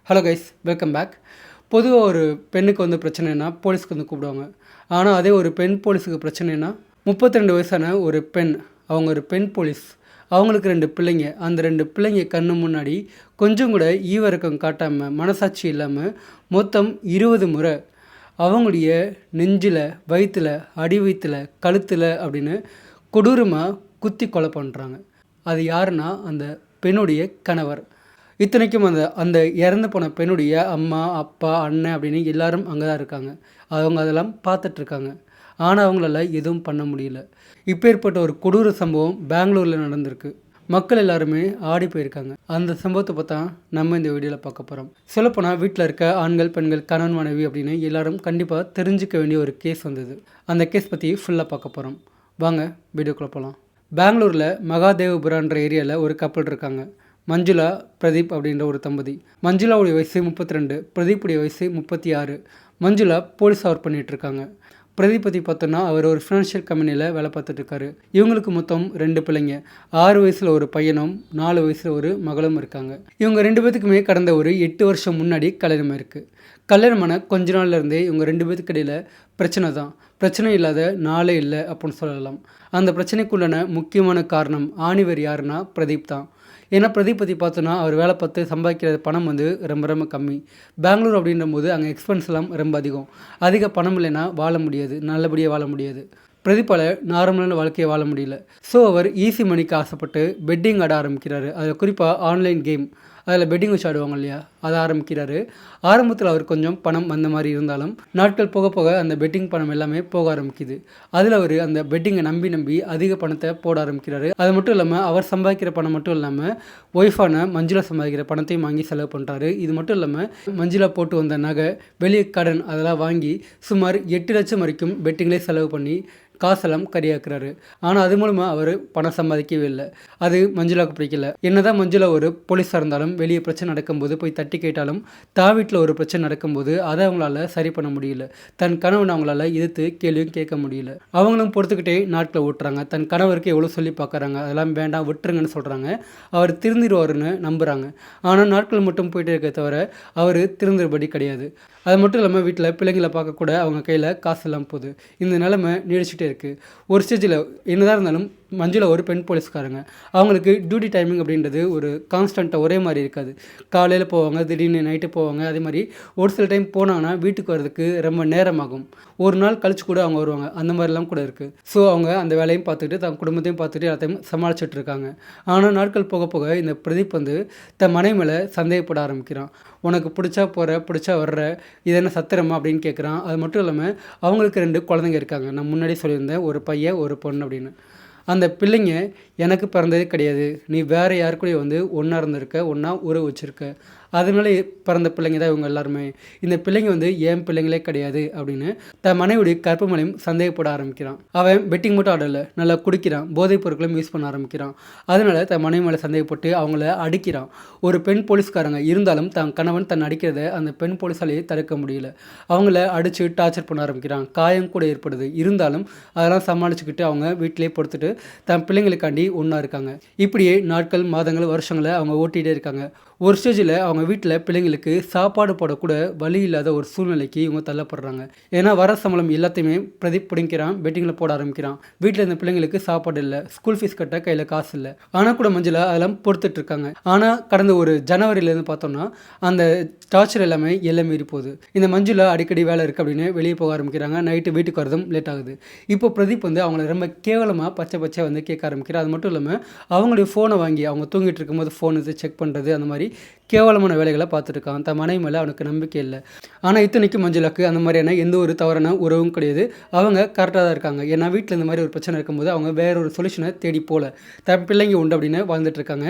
Hello guys, welcome back. பொதுவாக ஒரு பெண்ணுக்கு பிரச்சனைனா போலீஸ்க்கு கூப்பிடுவாங்க. ஆனால் அதே ஒரு பெண் போலீஸுக்கு பிரச்சனைனா 32 வயசான ஒரு பெண், அவங்க ஒரு பெண் போலீஸ், அவங்களுக்கு 2 பிள்ளைங்க. அந்த 2 பிள்ளைங்க கண்ணு முன்னாடி கொஞ்சம் கூட ஈவிரக்கம் காட்டாமல், மனசாட்சி இல்லாமல் மொத்தம் 20 முறை அவங்களுடைய நெஞ்சில், வயிற்றில், அடி வயிற்றில், கழுத்தில் அப்படின்னு கொடூரமாக குத்தி கொலை பண்ணுறாங்க. அது யாருன்னா அந்த பெண்ணுடைய கணவர். இத்தனைக்கும் அந்த அந்த இறந்து போன பெண்ணுடைய அம்மா, அப்பா, அண்ணன் அப்படின்னு எல்லாரும் அங்கே தான் இருக்காங்க. அவங்க அதெல்லாம் பார்த்துட்ருக்காங்க. ஆனால் அவங்களால எதுவும் பண்ண முடியல. இப்பேற்பட்ட ஒரு கொடூர சம்பவம் பெங்களூரில் நடந்திருக்கு. மக்கள் எல்லாருமே ஆடி போயிருக்காங்க. அந்த சம்பவத்தை பார்த்தா நம்ம இந்த வீடியோவில் பார்க்க போகிறோம். சொல்லப்போனால் வீட்டில் இருக்க ஆண்கள், பெண்கள், கணவன், மனைவி அப்படின்னு எல்லாரும் கண்டிப்பாக தெரிஞ்சுக்க வேண்டிய ஒரு கேஸ் வந்தது. அந்த கேஸ் பற்றி ஃபுல்லாக பார்க்க போகிறோம். வாங்க வீடியோக்குள்ளே போகலாம். பெங்களூரில் மகாதேவபுரான்ற ஏரியாவில் ஒரு கப்பல் இருக்காங்க. மஞ்சுளா, பிரதீப் அப்படின்ற ஒரு தம்பதி. மஞ்சுளாவுடைய வயசு 32, பிரதீப்புடைய வயசு 36. மஞ்சுளா போலீஸ் ஒர்க் பண்ணிகிட்ருக்காங்க. பிரதீப் பற்றி பார்த்தோன்னா அவர் ஒரு ஃபினான்ஷியல் கம்பெனியில் வேலை பார்த்துட்ருக்காரு. இவங்களுக்கு மொத்தம் 2 பிள்ளைங்க. 6 வயசில் ஒரு பையனும் 4 வயசில் ஒரு மகளும் இருக்காங்க. இவங்க 2 பேத்துக்குமே கடந்த ஒரு 8 வருஷம் முன்னாடி கல்யாணம் இருக்குது. கல்யாணமான கொஞ்ச நாள்லேருந்தே இவங்க 2 பேத்துக்கு இடையில் பிரச்சனை தான். பிரச்சனை இல்லாத நாளே இல்லை அப்படின்னு சொல்லலாம். அந்த பிரச்சனைக்குள்ளான முக்கியமான காரணம் ஆணிவர் யாருன்னா பிரதீப் தான். ஏன்னா பிரதீப் பற்றி பார்த்தோன்னா அவர் வேலை பார்த்து சம்பாதிக்கிற பணம் ரொம்ப ரொம்ப கம்மி. பெங்களூர் அப்படின்ற போது அங்கே எக்ஸ்பென்ஸ்லாம் ரொம்ப அதிகம். அதிக பணம் இல்லைன்னா வாழ முடியாது, நல்லபடியாக வாழ முடியாது. பிரதீப்பால் நார்மலான வாழ்க்கையை வாழ முடியல. ஸோ அவர் ஈஸி மணிக்கு ஆசைப்பட்டு பெட்டிங் ஆட ஆரம்பிக்கிறாரு. அதில் குறிப்பாக ஆன்லைன் கேம், அதில் பெட்டிங் வச்சு ஆடுவாங்க இல்லையா, அதை ஆரம்பிக்கிறாரு. ஆரம்பத்தில் அவர் கொஞ்சம் பணம் அந்த மாதிரி இருந்தாலும் நாட்கள் போக போக அந்த பெட்டிங் பணம் எல்லாமே போக ஆரம்பிக்குது. அதில் அவர் அந்த பெட்டிங்கை நம்பி அதிக பணத்தை போட ஆரம்பிக்கிறாரு. அது மட்டும் இல்லாமல் அவர் சம்பாதிக்கிற பணம் மட்டும் இல்லாமல் ஒய்ஃபான மஞ்சுளா சம்பாதிக்கிற பணத்தையும் வாங்கி செலவு பண்ணுறாரு. இது மட்டும் இல்லாமல் மஞ்சுளா போட்டு வந்த நகை, வெளியே கடன் அதெல்லாம் வாங்கி சுமார் 8 லட்சம் வரைக்கும் பெட்டிங்லேயே செலவு பண்ணி காசெல்லாம் கரியாக்குறாரு. ஆனால் அது மூலமாக அவர் பணம் சம்பாதிக்கவே இல்லை. அது மஞ்சுளாவுக்கு பிடிக்கல. என்னதான் மஞ்சுளா ஒரு போலீஸாக இருந்தாலும் வெளியே பிரச்சனை நடக்கும்போது போய் தட்டி கேட்டாலும் வீட்டில் ஒரு பிரச்சனை நடக்கும்போது அதை அவங்களால சரி பண்ண முடியல. தன் கணவன் அவங்களால எதிர்த்து கேள்வியும் கேட்க முடியல. அவங்களும் பொறுத்துக்கிட்டே நாட்களை ஓட்டுறாங்க. தன் கணவருக்கு எவ்வளோ சொல்லி பார்க்குறாங்க, அதெல்லாம் வேண்டாம் விட்டுருங்கன்னு சொல்கிறாங்க. அவர் திருந்திடுவாருன்னு நம்புகிறாங்க. ஆனால் நாட்கள் மட்டும் போயிட்டே இருக்க தவிர அவர் திருந்துறபடி கிடையாது. அது மட்டும் இல்லாமல் வீட்டில் பிள்ளைங்களை பார்க்கக்கூட அவங்க கையில் காசு எல்லாம் போகுது. இந்த நிலைமை நீடிச்சுட்டே இருக்குது. ஒரு ஸ்டேஜில் என்னதான் இருந்தாலும் மஞ்சுளா ஒரு பெண் போலீஸ்காரங்க. அவங்களுக்கு டியூட்டி டைமிங் அப்படின்றது ஒரு கான்ஸ்டண்ட்டாக ஒரே மாதிரி இருக்காது. காலையில் போவாங்க, திடீர்னு நைட்டு போவாங்க. அதே மாதிரி ஒரு சில டைம் போனாங்கன்னா வீட்டுக்கு வர்றதுக்கு ரொம்ப நேரமாகும். ஒரு நாள் கழிச்சு கூட அவங்க வருவாங்க. அந்த மாதிரிலாம் கூட இருக்குது. ஸோ அவங்க அந்த வேலையும் பார்த்துக்கிட்டு தன் குடும்பத்தையும் பார்த்துட்டு எல்லாத்தையும் சமாளிச்சுட்டு இருக்காங்க. ஆனால் நாட்கள் போக போக இந்த பிரதீப் தன் மனைவி மேலே சந்தேகப்பட ஆரம்பிக்கிறான். உனக்கு பிடிச்சா போகிற, பிடிச்சா வர்ற, இது என்ன சத்திரமா அப்படின்னு கேட்குறான். அது மட்டும் இல்லாமல் அவங்களுக்கு 2 குழந்தைங்க இருக்காங்க. நான் முன்னாடி சொல்லியிருந்தேன், ஒரு பையன் ஒரு பொண்ணு அப்படின்னு. அந்த பிள்ளைங்க எனக்கு பிறந்ததே கிடையாது, நீ வேறு யார் கூட ஒன்றா இருந்திருக்க, ஒன்றா உறவு வச்சுருக்க, அதனால பிறந்த பிள்ளைங்க தான் இவங்க எல்லாருமே. இந்த பிள்ளைங்க என் பிள்ளைங்களே கிடையாது அப்படின்னு தன் மனைவியுடைய கற்புமலையும் சந்தேகப்பட ஆரம்பிக்கிறான். அவன் பெட்டிங் மட்டும் ஆடலை, நல்லா குடிக்கிறான், போதைப் பொருட்களும் யூஸ் பண்ண ஆரம்பிக்கிறான். அதனால தன் மனைவி மேலே சந்தேகப்பட்டு அவங்கள அடிக்கிறான். ஒரு பெண் போலீஸ்காரங்க இருந்தாலும் தன் கணவன் தன் அடிக்கிறத அந்த பெண் போலீஸாலேயே தடுக்க முடியல. அவங்கள அடித்து டார்ச்சர் பண்ண ஆரம்பிக்கிறான். காயம் கூட ஏற்படுது. இருந்தாலும் அதெல்லாம் சமாளிச்சுக்கிட்டு அவங்க வீட்டிலே பொறுத்துட்டு தன் பிள்ளைங்களுக்காண்டி ஒன்றா இருக்காங்க. இப்படியே நாட்கள், மாதங்கள், வருஷங்களை அவங்க ஓட்டிகிட்டே இருக்காங்க. ஒரு ஸ்டேஜில் அவங்க வீட்டில் பிள்ளைங்களுக்கு சாப்பாடு போடக்கூட வழி இல்லாத ஒரு சூழ்நிலைக்கு இவங்க தள்ளப்படுறாங்க. ஏன்னா வர சம்பளம் எல்லாத்தையுமே பிரதீப் பிடிக்கிறான், பெட்டிங்கில் போட ஆரம்பிக்கிறான். வீட்டில் இருந்த பிள்ளைங்களுக்கு சாப்பாடு இல்லை, ஸ்கூல் ஃபீஸ் கட்ட கையில் காசு இல்லை. ஆனால் கூட மஞ்சளா அதெல்லாம் பொறுத்துட்டு இருக்காங்க. ஆனால் கடந்த ஒரு ஜனவரியிலேருந்து பார்த்தோம்னா அந்த டார்ச்சர் எல்லாமே எல்லாம் மீறி போகுது. இந்த மஞ்சுளா அடிக்கடி வேலை இருக்குது அப்படின்னு வெளியே போக ஆரம்பிக்கிறாங்க. நைட்டு வீட்டுக்கு வரதும் லேட் ஆகுது. இப்போ பிரதீப் அவங்கள ரொம்ப கேவலமாக பச்சை கேட்க ஆரம்பிக்கிறார். அது மட்டும் இல்லாமல் அவங்களுடைய ஃபோனை வாங்கி அவங்க தூங்கிட்டு இருக்கும்போது ஃபோன் செக் பண்ணுறது, அந்த மாதிரி கேவலமான வேலைகளை பார்த்துட்டு இருக்கான். தன் மனைவி மேலே அவனுக்கு நம்பிக்கை இல்லை. ஆனால் இத்தனைக்கும் மஞ்சுளாக்கு அந்த மாதிரியான எந்த ஒரு தவறான உறவும் கிடையாது. அவங்க கரெக்டாக தான் இருக்காங்க. ஏன்னா வீட்டில் இந்த மாதிரி ஒரு பிரச்சனை இருக்கும்போது அவங்க வேற ஒரு சொல்யூஷனை தேடி போகல, தன் பிள்ளைங்க உண்டு அப்படின்னு வாழ்ந்துட்டு இருக்காங்க.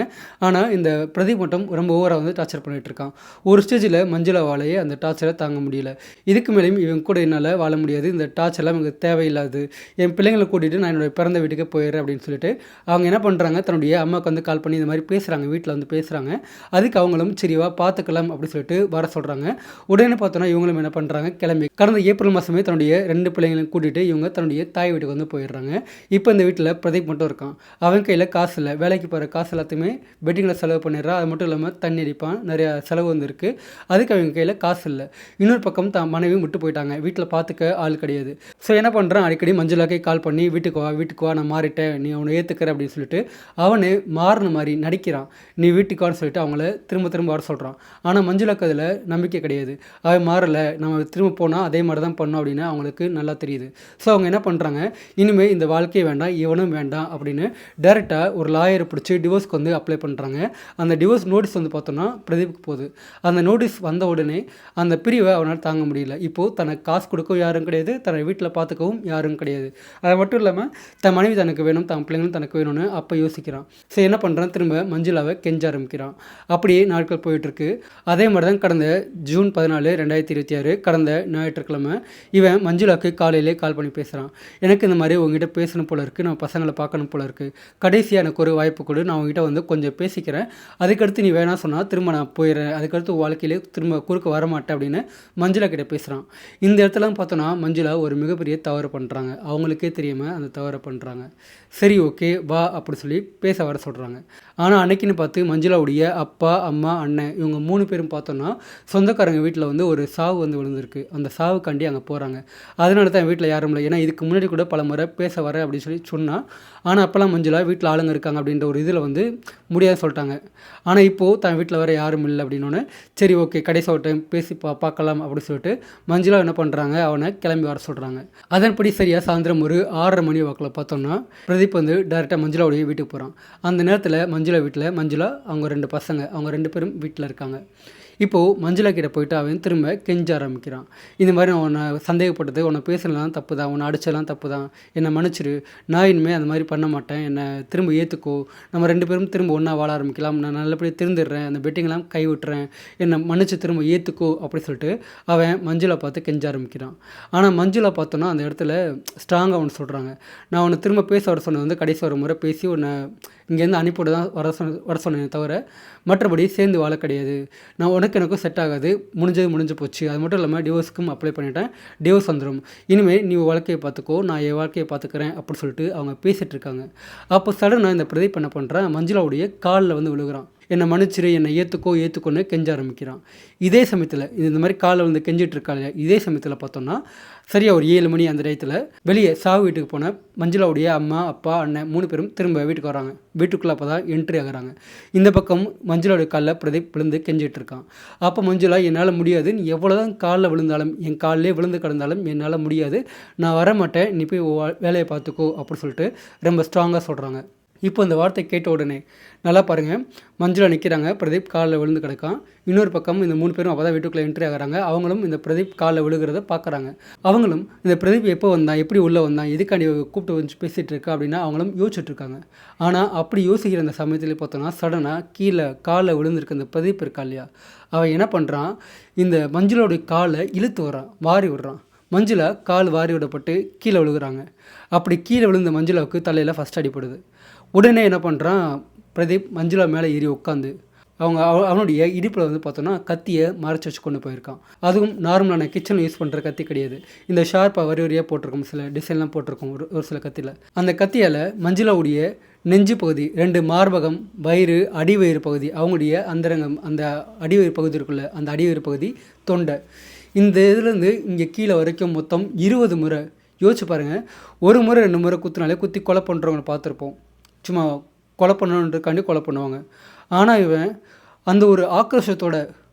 ஆனால் இந்த பிரதீப் மட்டும் ரொம்ப ஓவராக டார்ச்சர் பண்ணிட்டு இருக்கான். ஒரு ஸ்டேஜில் மஞ்சுளாவாலேயே அந்த டார்ச்சரை தாங்க முடியல. இதுக்கு மேலேயும் இவங்க கூட என்னால் வாழ முடியாது, இந்த டார்ச்சர்லாம் எனக்கு தேவையில்லாது, என் பிள்ளைங்களை கூட்டிகிட்டு நான் என்னுடைய பிறந்த வீட்டுக்கு போயிடுறேன் அப்படின்னு சொல்லிட்டு அவங்க என்ன பண்ணுறாங்க, தன்னுடைய அம்மாவுக்கு கால் பண்ணி இந்த மாதிரி பேசுகிறாங்க. வீட்டில் பேசுகிறாங்க. அதுக்கு அவங்களும் இவங்களும் சரிவா பார்த்துக்கலாம் அப்படின்னு சொல்லிட்டு வர சொல்கிறாங்க. உடனே பார்த்தோன்னா இவங்களும் என்ன பண்ணுறாங்க, கிளம்பி கடந்த ஏப்ரல் மாதமே தன்னுடைய 2 பிள்ளைங்களையும் கூட்டிகிட்டு இவங்க தன்னுடைய தாய் வீட்டுக்கு வந்து போயிடுறாங்க. இப்போ இந்த வீட்டில் பிரதீப் மட்டும் இருக்கான். அவன் கையில் காசு இல்லை. வேலைக்கு போகிற காசு எல்லாத்தையுமே பெட்டிங்கில் செலவு பண்ணிடுறான். அது மட்டும் இல்லாமல் தண்ணி அடிப்பான். நிறையா செலவு வந்து இருக்குது. அதுக்கு அவங்க கையில் காசு இல்லை. இன்னொரு பக்கம் தான் மனைவியும் விட்டு போயிட்டாங்க. வீட்டில் பார்த்துக்க ஆள் கிடையாது. ஸோ என்ன பண்ணுறான், அடிக்கடி மஞ்சுளாக்கே கால் பண்ணி வீட்டுக்கு வா நான் மாறிட்டேன், நீ அவனை ஏற்றுக்கிற அப்படின்னு சொல்லிட்டு அவனே மாறின மாதிரி நடிக்கிறான். நீ வீட்டுக்கு வான்னு சொல்லிட்டு அவங்கள திரும்ப திரும்ப வர சொல்கிறான். ஆனால் மஞ்சுளாக்கு அதில் நம்பிக்கை கிடையாது. அவன் மாறலை, நம்ம திரும்ப போனால் அதே மாதிரி தான் பண்ணோம் அப்படின்னு அவங்களுக்கு நல்லா தெரியுது. ஸோ அவங்க என்ன பண்ணுறாங்க, இனிமேல் இந்த வாழ்க்கையே வேண்டாம், இவனும் வேண்டாம் அப்படின்னு டேரெக்டாக ஒரு லாயரை பிடிச்சி டிவோர்ஸ்க்கு வந்து அப்ளை பண்ணுறாங்க. அந்த டிவோர்ஸ் நோட்டீஸ் வந்து பார்த்தோன்னா பிரதீப்க்கு போகுது. அந்த நோட்டீஸ் வந்த உடனே அந்த பிரிவை அவனால் தாங்க முடியல. இப்போது தனக்கு காசு கொடுக்கவும் யாரும் கிடையாது, தன்னை வீட்டில் பார்த்துக்கவும் யாரும் கிடையாது. அது மட்டும் இல்லாமல் தன் மனைவி தனக்கு வேணும், தன் பிள்ளைங்களும் தனக்கு வேணும்னு அப்போ யோசிக்கிறான். ஸோ என்ன பண்ணுறான், திரும்ப மஞ்சுளாவை கெஞ்ச ஆரம்பிக்கிறான். அப்படியே நாட்கள் போயிட்டுருக்கு. அதே மாதிரி தான் கடந்த ஜூன் 14, 2026 கடந்த ஞாயிற்றுக்கிழமை இவன் மஞ்சுளாக்கு காலையிலே கால் பண்ணி பேசுகிறான். எனக்கு இந்த மாதிரி உங்ககிட்ட பேசணும் போல இருக்குது, நான் பசங்களை பார்க்கணும் போல இருக்குது, கடைசியாக எனக்கு ஒரு வாய்ப்பு கொடு, நான் உங்ககிட்ட வந்து கொஞ்சம் பேசிக்கிறேன், அதுக்கடுத்து நீ வேணாம் சொன்னால் திரும்ப நான் போயிடுறேன், அதுக்கடுத்து வாழ்க்கையிலே திரும்ப குறுக்க வரமாட்டேன் அப்படின்னு மஞ்சுளா கிட்ட பேசுகிறான். இந்த இடத்துல பார்த்தோன்னா மஞ்சுளா ஒரு மிகப்பெரிய தவறு பண்ணுறாங்க. அவங்களுக்கே தெரியாமல் அந்த தவறை பண்ணுறாங்க. சரி ஓகே வா அப்படி சொல்லி பேச வர சொல்கிறாங்க. ஆனால் அன்னைக்குன்னு பார்த்து மஞ்சுளாவுடைய அப்பா, அம்மா, அண்ணன் இவங்க 3 பேரும் பார்த்தோன்னா சொந்தக்காரங்க வீட்டில் வந்து ஒரு சாவு வந்து விழுந்திருக்கு. அந்த சாவுக்காண்டி அங்கே போகிறாங்க. அதனால தான் வீட்டில் யாரும் இல்லை. ஏன்னா இதுக்கு முன்னாடி கூட பல முறை பேச வரேன் அப்படின்னு சொல்லி சொன்னால், ஆனால் அப்போல்லாம் மஞ்சுளா வீட்டில் ஆளுங்க இருக்காங்க அப்படின்ற ஒரு இதில் வந்து முடியாது சொல்லிட்டாங்க. ஆனால் இப்போது தன் வீட்டில் வர யாரும் இல்லை அப்படின்னோடனே சரி ஓகே கடைசி ஒரு டைம் பேசி பார்க்கலாம் அப்படின்னு சொல்லிட்டு மஞ்சுளா என்ன பண்ணுறாங்க, அவனை கிளம்பி வர சொல்கிறாங்க. அதன்படி சரியாக சாயந்தரம் ஒரு 6:30 மணி வாக்கில் பார்த்தோம்னா பிரதீப் வந்து டேரெக்டாக மஞ்சுளாவுடைய வீட்டுக்கு போகிறான். அந்த நேரத்தில் மஞ்சுளா வீட்டில் அவங்க 2 பசங்க, அவங்க 2 பேரும் வீட்டில் இருக்காங்க. இப்போது மஞ்சுளா கிட்ட போயிட்டு அவன் திரும்ப கெஞ்ச ஆரம்பிக்கிறான். இந்த மாதிரி நான் உன்னை சந்தேகப்பட்டது, உன்னை பேசலாம் தப்பு தான், உன்னை அடிச்சலாம் தப்பு தான், என்னை மன்னிச்சிரு, நான் இனிமேல் அந்த மாதிரி பண்ண மாட்டேன், என்னை திரும்ப ஏற்றுக்கோ, நம்ம 2 பேரும் திரும்ப ஒன்றா வாழ ஆரம்பிக்கலாம், நான் நல்லபடியாக திருந்துடுறேன், அந்த பெட்டிங்கெல்லாம் கை விட்டுறேன், என்னை மன்னிச்சு திரும்ப ஏற்றுக்கோ அப்படி சொல்லிட்டு அவன் மஞ்சுளா பார்த்து கெஞ்ச ஆரம்பிக்கிறான். ஆனால் மஞ்சுளா பார்த்தோன்னா அந்த இடத்துல ஸ்ட்ராங்காக ஒன்று சொல்கிறாங்க, நான் உன்னை திரும்ப பேச வர சொன்னது வந்து கடைசி ஒரு முறை பேசி உன்னை இங்கேருந்து அனுப்பிவிட தான் வர சொன்னேன் தவிர மற்றபடி சேர்ந்து வாழ கிடையாது, நான் எனக்கும் செட் ஆகாது, முடிஞ்சு போச்சு, அது மட்டும் இல்லாமல் டிவோர்ஸுக்கும் அப்ளை பண்ணிட்டேன், டிவோர்ஸ் வந்துடும், இனிமேல் நீ வாழ்க்கையை பார்த்துக்கோ, நான் என் வாழ்க்கையை பார்த்துக்கிறேன் அப்படின்னு சொல்லிட்டு அவங்க பேசிகிட்டு இருக்காங்க. அப்போ சடனாக இந்த பிரதீப் என்ன பண்ணுறேன், மஞ்சுளாவுடைய காலில் வந்து விழுகிறான். என்னை மன்னிச்சிரு, என்னை ஏற்றுக்கோன்னு கெஞ்ச ஆரம்பிக்கிறான். இதே சமயத்தில் இந்த மாதிரி காலில் வந்து கெஞ்சிட்டு இருக்காங்க. இதே சமயத்தில் பார்த்தோம்னா சரியாக ஒரு 7 மணி அந்த டயத்தில் வெளியே சாவு வீட்டுக்கு போன மஞ்சுளாவுடைய அம்மா, அப்பா, அண்ணன் 3 பேரும் திரும்ப வீட்டுக்கு வராங்க. வீட்டுக்குள்ளே அப்போ தான் என்ட்ரி ஆகுறாங்க. இந்த பக்கம் மஞ்சுளாவுடைய காலில் பிரதீப் விழுந்து கெஞ்சிட்டு இருக்கான். அப்போ மஞ்சுளா, என்னால் முடியாது, நீ எவ்வளோ தான் காலில் விழுந்தாலும், என் காலிலே விழுந்து கிடந்தாலும் என்னால் முடியாது, நான் வரமாட்டேன், நீ போய் வேலையை பார்த்துக்கோ அப்படின்னு சொல்லிட்டு ரொம்ப ஸ்ட்ராங்காக சொல்கிறாங்க. இப்போ இந்த வார்த்தை கேட்ட உடனே நல்லா பாருங்கள், மஞ்சுளா நிற்கிறாங்க, பிரதீப் காலில் விழுந்து கிடக்கான். இன்னொரு பக்கம் இந்த 3 பேரும் அப்போ தான் வீட்டுக்குள்ளே என்ட்ரி ஆகிறாங்க. அவங்களும் இந்த பிரதீப் காலில் விழுகிறத பார்க்குறாங்க. அவங்களும் இந்த பிரதீப் எப்போ வந்தான், எப்படி உள்ளே வந்தான், எதுக்காண்டி கூப்பிட்டு வந்து பேசிகிட்டு இருக்கா அப்படின்னா அவங்களும் யோசிச்சுட்ருக்காங்க. ஆனால் அப்படி யோசிக்கிற அந்த சமயத்தில் பார்த்தோன்னா சடனாக கீழே காலில் விழுந்திருக்க இந்த பிரதீப் இருக்கா இல்லையா, அவன் என்ன பண்ணுறான், இந்த மஞ்சுளாவுடைய காலை இழுத்து வரான், வாரி விடுறான். மஞ்சுளா கால் வாரி விடப்பட்டு கீழே விழுகிறாங்க. அப்படி கீழே விழுந்த மஞ்சுளாவுக்கு தலையில் ஃபஸ்ட் அடிப்படுது. உடனே என்ன பண்ணுறான் பிரதீப், மஞ்சுளா மேலே ஏறி உட்காந்து அவனுடைய இடுப்பில் வந்து பார்த்தோன்னா கத்தியை மறைச்சி வச்சு கொண்டு போயிருக்கான். அதுவும் நார்மலான கிச்சனில் யூஸ் பண்ணுற கத்தி கிடையாது. இந்த ஷார்ப்பாக வரியாக போட்டிருக்கோம், சில டிசைன்லாம் போட்டிருக்கோம் ஒரு சில கத்தியில். அந்த கத்தியால் மஞ்சுளாவுடைய நெஞ்சு பகுதி, 2 மார்பகம், வயிறு, அடிவயிறு பகுதி, அவங்களுடைய அந்தரங்கம், அந்த அடிவயிறு பகுதி இருக்குள்ள அந்த அடிவயிறு பகுதி, தொண்டை, இந்த இதுலேருந்து இங்கே கீழே வரைக்கும் மொத்தம் 20 முறை. யோசிச்சு பாருங்கள், ஒரு முறை 2 முறை குத்துனாலே குத்தி கொலை பண்ணுறவங்களை பார்த்துருப்போம், சும்மா கொலை பண்ணணுன்றக்காண்டி கொலை பண்ணுவாங்க. ஆனால் இவன் அந்த ஒரு ஆக்ரோஷத்தோட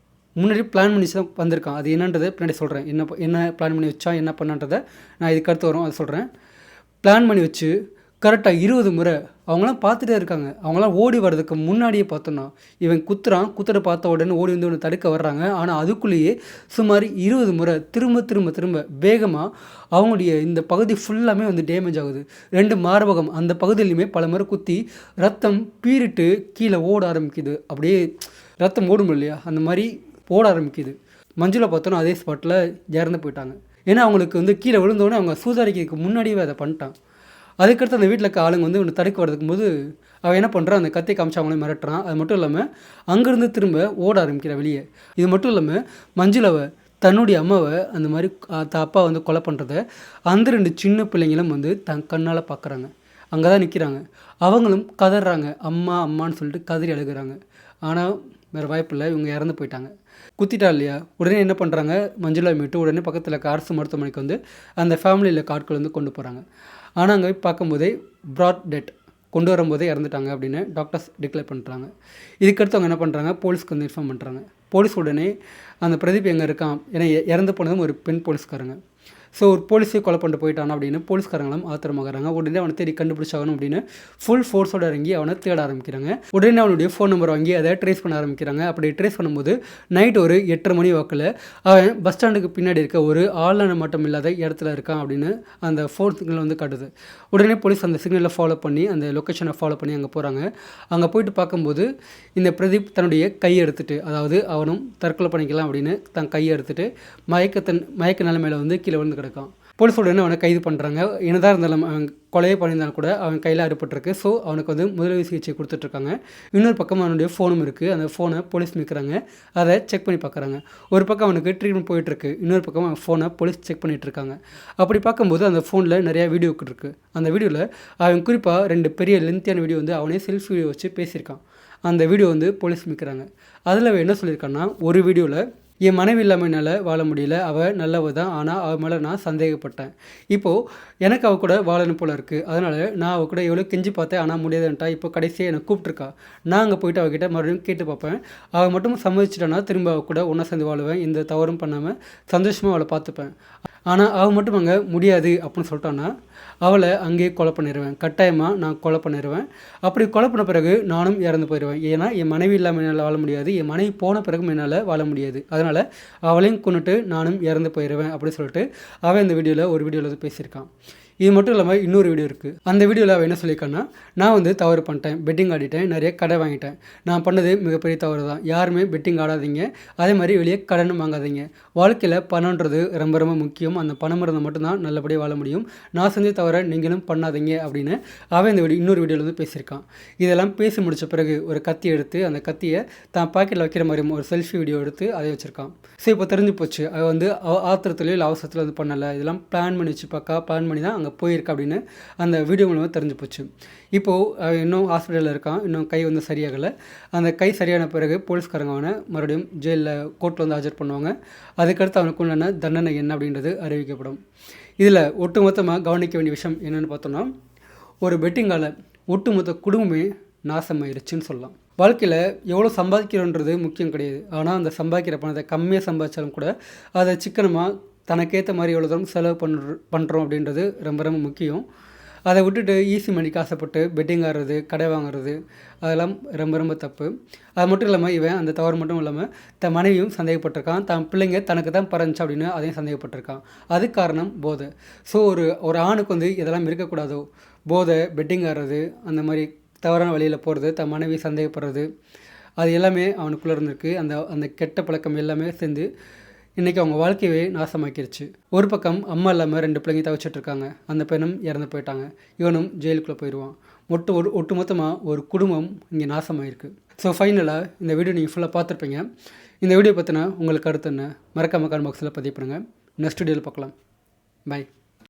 முன்னாடி பிளான் பண்ணி தான் வந்திருக்கான். அது என்னன்றதை பின்னாடி சொல்கிறேன், என்ன பிளான் பண்ணி வச்சா என்ன பண்ணன்றதை நான் இதுக்கு அடுத்து வரும் அதை சொல்கிறேன். பிளான் பண்ணி வச்சு கரெக்டாக 20 முறை அவங்களாம் பார்த்துட்டே இருக்காங்க. அவங்களாம் ஓடி வர்றதுக்கு முன்னாடியே பார்த்தோன்னா இவன் குத்துற பார்த்த உடனே ஓடி வந்து ஒன்று தடுக்க வர்றாங்க. ஆனால் அதுக்குள்ளேயே சுமார் 20 முறை திரும்ப வேகமாக அவங்களுடைய இந்த பகுதி ஃபுல்லாமே வந்து டேமேஜ் ஆகுது. 2 மார்பகம் அந்த பகுதியிலையுமே பல முறை குத்தி ரத்தம் பீறிட்டு கீழே ஓட ஆரம்பிக்குது. அப்படியே ரத்தம் ஓடும் இல்லையா, அந்த மாதிரி ஓட ஆரம்பிக்குது. மஞ்சுளா பார்த்தோன்னா அதே ஸ்பாட்டில் இறந்து போயிட்டாங்க. ஏன்னா அவங்களுக்கு வந்து கீழே விழுந்தோடனே அவங்க சூதாரிக்கிறதுக்கு முன்னாடியே அதை பண்ணிட்டான். அதுக்கடுத்து அந்த வீட்டில் இருக்க ஆளுங்க வந்து ஒன்று தடுக்க வரதுக்கும் போது அவன் என்ன பண்ணுறான், அந்த கத்தி காமிச்சு அவங்களே மிரட்டுறான். அது மட்டும் இல்லாமல் அங்கேருந்து திரும்ப ஓட ஆரம்பிக்கிறான் வெளியே. இது மட்டும் இல்லாமல் மஞ்சுளாவை தன்னுடைய அம்மாவை அந்த மாதிரி அப்பா வந்து கொலை பண்ணுறத அந்த 2 சின்ன பிள்ளைங்களும் வந்து தன் கண்ணால் பார்க்குறாங்க. அங்கே தான் நிற்கிறாங்க. அவங்களும் கதறாங்க, அம்மா அம்மான்னு சொல்லிட்டு கதறி அழுகுறாங்க. ஆனால் வேறு வாய்ப்பில்லை, இவங்க இறந்து போயிட்டாங்க. குத்திட்டா இல்லையா, உடனே என்ன பண்ணுறாங்க, மஞ்சுளா மீட்டு உடனே பக்கத்தில் இருக்க அரசு மருத்துவமனைக்கு வந்து அந்த ஃபேமிலியில் ஆட்கள் வந்து கொண்டு போகிறாங்க. ஆனால் அங்கே போய் பார்க்கும்போதே ப்ராட் டெட், கொண்டு வரும்போதே இறந்துட்டாங்க அப்படின்னு டாக்டர்ஸ் டிக்ளேர் பண்ணுறாங்க. இதுக்கடுத்து அவங்க என்ன பண்ணுறாங்க, போலீஸ்க்கு வந்து இன்ஃபார்ம் பண்ணுறாங்க. போலீஸ் உடனே அந்த பிரதீப் எங்கே இருக்கான், ஏன்னா இறந்து போனதும் ஒரு பெண் போலீஸ்காரங்க. ஸோ ஒரு போலீஸே கொலை பண்ணிட்டு போயிட்டான் அப்படின்னு போலீஸ்காரங்களும் ஆத்திரமாகறாங்க. உடனே அவனை தேடி கண்டுபிடிச்சாகணும் அப்படின்னு ஃபுல் ஃபோர்ஸோடு இறங்கி அவனை தேட ஆரம்பிக்கிறாங்க. உடனே அவனுடைய ஃபோன் நம்பர் வாங்கி அதை ட்ரேஸ் பண்ண ஆரம்பிக்கிறாங்க. அப்படி ட்ரேஸ் பண்ணும்போது நைட் ஒரு 8:30 மணி வாக்கில் அவன் பஸ் ஸ்டாண்டுக்கு பின்னாடி இருக்க ஒரு ஆள்நட மட்டும் இல்லாத இடத்துல இருக்கான் அப்படின்னு அந்த ஃபோன் சிக்னல் வந்து காட்டுது. உடனே போலீஸ் அந்த சிக்னலை ஃபாலோ பண்ணி அந்த லொக்கேஷனை ஃபாலோ பண்ணி அங்கே போகிறாங்க. அங்கே போயிட்டு பார்க்கும்போது இந்த பிரதீப் தன்னுடைய கையை எடுத்துகிட்டு, அதாவது அவனும் தற்கொலை பண்ணிக்கலாம் அப்படின்னு தன் கையை எடுத்துகிட்டு மயக்க நிலைமையில் வந்து கீழே வந்து கிடக்கான். போலீஸ் உடனே அவனை கைது பண்ணுறாங்க. என்னதான் இருந்தாலும் அவன் கொலையே பண்ணியிருந்தாலும் கூட அவன் கையில் அடிபட்டிருக்கு. ஸோ அவனுக்கு வந்து முதலுதவி சிகிச்சை கொடுத்துட்ருக்காங்க. இன்னொரு பக்கம் அவனுடைய ஃபோனும் இருக்குது. அந்த ஃபோனை போலீஸ் மீட்கிறாங்க. அதை செக் பண்ணி பார்க்குறாங்க. ஒரு பக்கம் அவனுக்கு ட்ரீட்மெண்ட் போயிட்டுருக்கு, இன்னொரு பக்கம் அவன் ஃபோனை போலீஸ் செக் பண்ணிகிட்ருக்காங்க. அப்படி பார்க்கும்போது அந்த ஃபோனில் நிறையா வீடியோக்கள் இருக்குது. அந்த வீடியோவில் அவன் குறிப்பாக 2 பெரிய லென்த்தியான வீடியோ வந்து அவனே செல்ஃபி வீடியோ வச்சு பேசியிருக்கான். அந்த வீடியோ வந்து போலீஸ் மீட்கிறாங்க. அதில் அவன் என்ன சொல்லியிருக்கான்னா, ஒரு வீடியோவில் என் மனைவி இல்லாமல் என்னால் வாழ முடியல, அவள் நல்லவ தான், ஆனால் அவள் மேலே நான் சந்தேகப்பட்டேன். இப்போது எனக்கு அவள் கூட வாழணும் போல இருக்குது, அதனால் நான் அவள் கூட எவ்வளோ கெஞ்சி பார்த்தேன், ஆனால் முடியாதுன்ட்டா. இப்போ கடைசியாக என்னை கூப்பிட்ருக்கா. நான் அங்கே போயிட்டு அவகிட்ட மறுபடியும் கேட்டு பார்ப்பேன். அவள் மட்டும் சம்மதிச்சிட்டானா திரும்ப அவள் கூட ஒன்றா சேர்ந்து வாழுவேன், எந்த தவறும் பண்ணாமல் சந்தோஷமாக அவளை பார்த்துப்பேன். ஆனால் அவள் மட்டும் அங்கே முடியாது அப்படின்னு சொல்லிட்டான்னா அவளை அங்கேயே கொலை பண்ணிடுவேன், கட்டாயமாக நான் கொலை பண்ணிடுவேன். அப்படி கொலை பண்ண பிறகு நானும் இறந்து போயிடுவேன். ஏன்னா என் மனைவி இல்லாமல் என்னால் வாழ முடியாது, என் மனைவி போன பிறகும் என்னால் வாழ முடியாது, அதனால் அவளையும் கொண்டுட்டு நானும் இறந்து போயிடுவேன் அப்படின்னு சொல்லிட்டு அவன் இந்த வீடியோவில் ஒரு வீடியோவில் வந்து பேசியிருக்கான். இது மட்டும் இல்லாமல் இன்னொரு வீடியோ இருக்குது. அந்த வீடியோவில் அவன் என்ன சொல்லியிருக்கான்னா, நான் வந்து தவறு பண்ணிட்டேன், பெட்டிங் ஆடிட்டேன், நிறைய கடை வாங்கிட்டேன், நான் பண்ணது மிகப்பெரிய தவறு தான், யாருமே பெட்டிங் ஆடாதீங்க, அதே மாதிரி வெளியே கடன் வாங்காதீங்க, வாழ்க்கையில் பணன்றது ரொம்ப ரொம்ப முக்கியம், அந்த பணம் இருந்தால் மட்டும்தான் நல்லபடியாக வாழ முடியும், நான் செஞ்ச தவிர நீங்களும் பண்ணாதீங்க அப்படின்னு அவன் இந்த இன்னொரு வீடியோவில் வந்து பேசியிருக்கான். இதெல்லாம் பேசி முடித்த பிறகு ஒரு கத்தி எடுத்து அந்த கத்தியை தான் பாக்கெட்டில் வைக்கிற மாதிரி ஒரு செல்ஃபி வீடியோ எடுத்து அதை வச்சுருக்கான். ஸோ இப்போ தெரிஞ்சு போச்சு, அவன் வந்து ஆத்திரத்துலேயோ இல்லை அவசரத்தில் வந்து பண்ணலை, இதெல்லாம் பிளான் பண்ணி வச்சு பிளான் பண்ணி தான் அங்கே போயிருக்கா அப்படின்னு அந்த வீடியோ மூலமாக தெரிஞ்சு போச்சு. இப்போது இன்னும் ஹாஸ்பிட்டலில் இருக்கான், இன்னும் கை வந்து சரியாகலை. அந்த கை சரியான பிறகு போலீஸ்காரங்க அவனை மறுபடியும் ஜெயிலில் கோர்ட்டில் வந்து ஆஜர் பண்ணுவாங்க. அதுக்கடுத்து அவனுக்கு உண்டான தண்டனை என்ன அப்படின்றது அறிவிக்கப்படும். இதில் ஒட்டுமொத்தமாக கவனிக்க வேண்டிய விஷயம் என்னென்னு பார்த்தோன்னா, ஒரு பெட்டிங்கால் ஒட்டுமொத்த குடும்பமே நாசமாயிருச்சுன்னு சொல்லலாம். வாழ்க்கையில் எவ்வளோ சம்பாதிக்கிறோன்றது முக்கியம் கிடையாது, ஆனால் அந்த சம்பாதிக்கிற பணத்தை கம்மியாக சம்பாதிச்சாலும் கூட அதை சிக்கனமாக தனக்கேற்ற மாதிரி எவ்வளோ தூரம் செலவு பண்ணுறோம் அப்படின்றது ரொம்ப ரொம்ப முக்கியம். அதை விட்டுட்டு ஈஸி மணிக்கு ஆசைப்பட்டு பெட்டிங் ஆடுறது, கடை வாங்குறது, அதெல்லாம் ரொம்ப ரொம்ப தப்பு. அது மட்டும் இல்லாமல் இவன் அந்த தவறு மட்டும் இல்லாமல் தன் மனைவியும் சந்தேகப்பட்டிருக்கான், தன் பிள்ளைங்க தனக்கு தான் பறந்துச்சு அப்படின்னு அதையும் சந்தேகப்பட்டிருக்கான். அது காரணம் போதை. ஸோ ஒரு ஆணுக்கு வந்து இதெல்லாம் இருக்கக்கூடாதோ, போதை, பெட்டிங் ஆடுறது, அந்த மாதிரி தவறான வழியில் போகிறது, தன் மனைவி சந்தேகப்படுறது, அது எல்லாமே அவனுக்குள்ளே இருந்திருக்கு. அந்த கெட்ட பழக்கம் எல்லாமே சேர்ந்து இன்றைக்கி அவங்க வாழ்க்கையவே நாசமாக்கிருச்சு. ஒரு பக்கம் அம்மா இல்லாமல் 2 பிள்ளைங்க தவிச்சிட்ருக்காங்க, அந்த பெண்ணும் இறந்து போயிட்டாங்க, இவனும் ஜெயிலுக்குள்ளே போயிடுவான். ஒட்டுமொத்தமாக ஒரு குடும்பம் இங்கே நாசமாயிருக்கு. ஸோ ஃபைனலாக இந்த வீடியோ நீங்கள் ஃபுல்லாக பார்த்துருப்பீங்க. இந்த வீடியோ பற்றினா உங்களுக்கு கருத்து என்ன, மறக்காம கமெண்ட் பாக்ஸில் பதிவு பண்ணுங்கள். நெக்ஸ்ட் வீடியோவில் பார்க்கலாம். பை.